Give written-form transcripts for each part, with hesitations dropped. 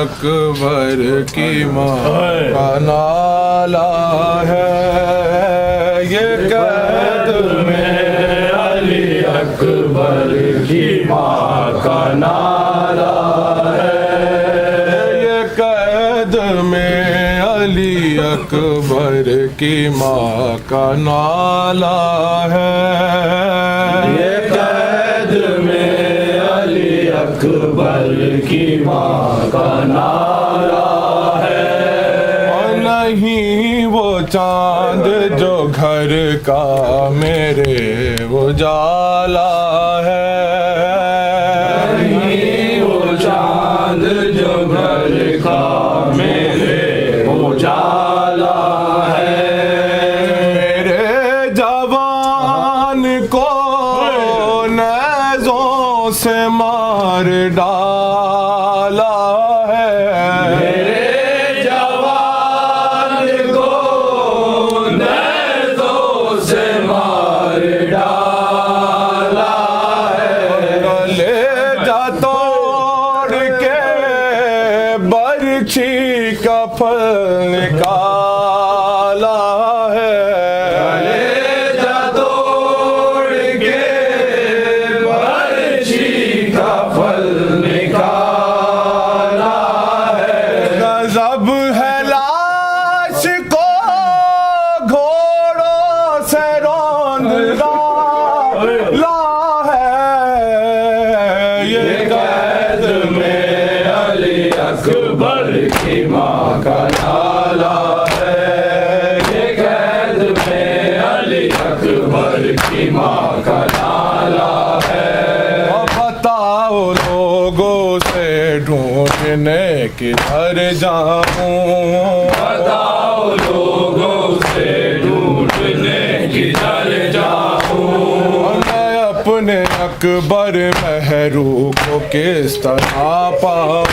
अकबर की माँ का नाला है, ये कैद में अली अकबर की माँ का नाला है, ये कैद में अली अकबर की माँ का नाला है, ये कैद में अली अकबर की माँ का नारा है। और नहीं वो चांद जो घर का मेरे उजाला है, नहीं वो चांद जो घर का मेरे उजाला है, मेरे जवान को नेज़ों से मार डाला है, मेरे जवान को नेज़ों से मार डाला है, गले जा तोड़ के बरछी का फल निकाला है, गले जा तोड़ के बरछी का फल निकाला है, गज़ब है लाश को घोड़ों से रौंद डाला है, ये कैद में अली अकबर की माँ का नाला है, ये कैद में अली अकबर की माँ का नाला है। बताओ लोगों से ढूंढने किधर जाऊं, बताओ लोगों से ढूंढने किधर जाऊं, मैं अपने अकबर मेहरू को किस तरह पाऊं,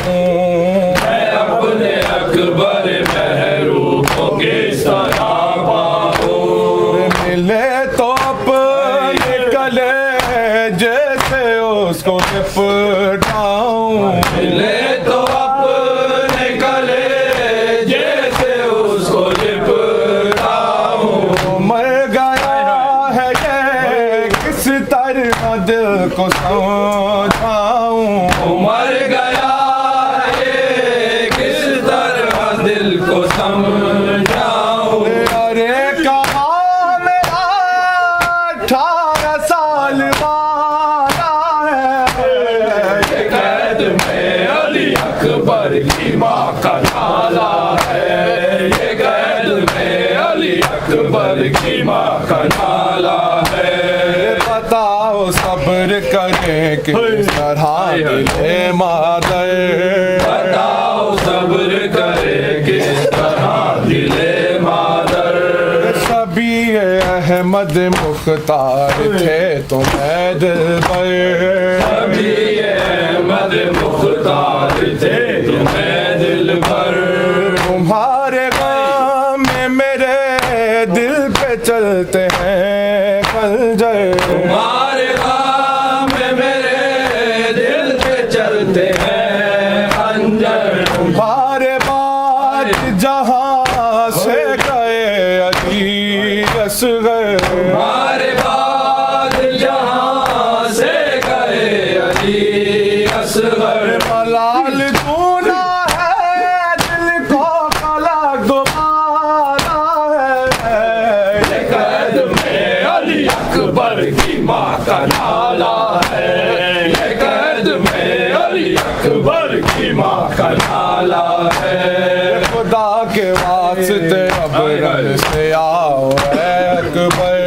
मैं अपने अकबर मेहरू को किस तरह पाऊं, मिले तो अपने गले जैसे उसको निपटाऊं, मिले तो अपने गले जैसे उसको निपटाऊं, मर गया है ये किस तरह दिल को समझाऊं, मर गया है ये किस तरह दिल को समझाऊं, अरे कहा मेरा 18 साल वाला है, ये कैद में अली अकबर की माँ का नाला है, ये कैद में अली अकबर की माँ का नाला है। बताओ सब्र करें किस तरह दिले मादर, बताओ सब्र करें किस तरह दिले मादर, सभी अहमद मुख्तार थे तुम्हें दिलबर, सभी अहमद मुख्तार थे तुम्हें दिलबर, तुम्हारे गम में मेरे दिल पे चलते हैं खंजर, तुम्हारे गम में मेरे दिल पे चलते हैं खंजर, तुम्हारे बाद जहाँ से गए अली असगर, तुम्हारे बाद जहाँ से गए अली असगर, मलाल तूना है दिल को कला गुबारा है, ये कैद में अली अकबर की माँ का नाला है, ये कैद में अली अकबर की माँ का नाला है, खुदा के वास्ते अब घर से आओ अकबर,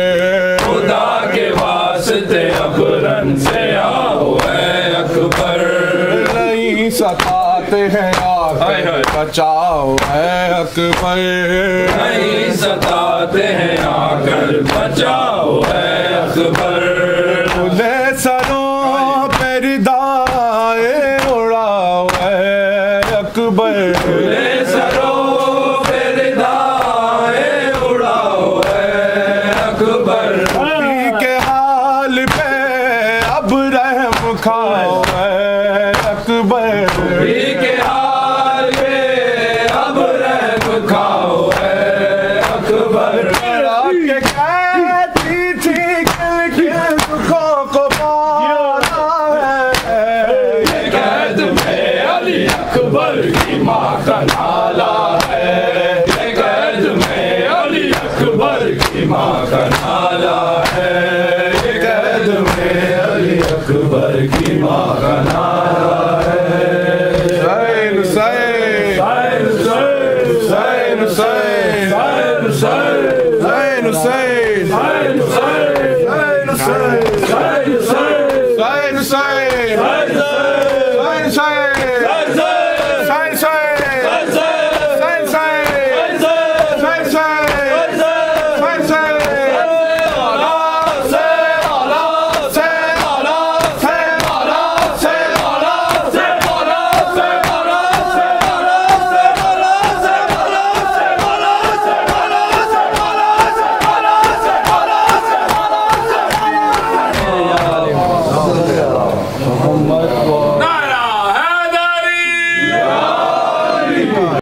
खुदा के रास्ते अबरन से आओ है अकबर। नहीं सताते हैं आकर बचाओ है अकबर। नहीं सताते हैं आकर बचाओ है अकबर। खुले सरों पे रिदाए उड़ाओ है अकबर। खुले सरों पे रिदाए उड़ाओ है अकबर। के हाल पे अब रहम खाओ है अकबर। के हाल पे अब रहम खाओ है अकबर। के कहती थी कि दुखों को पाला है। ये कैद में अली अकबर की माँ का नाला है। ये कैद में अली अकबर की माँ का नाला है। ये कैद में अली अकबर की माँ का नाला है। हुसैन हुसैन हुसैन हुसैन हुसैन हुसैन हुसैन हुसैन हुसैन हुसैन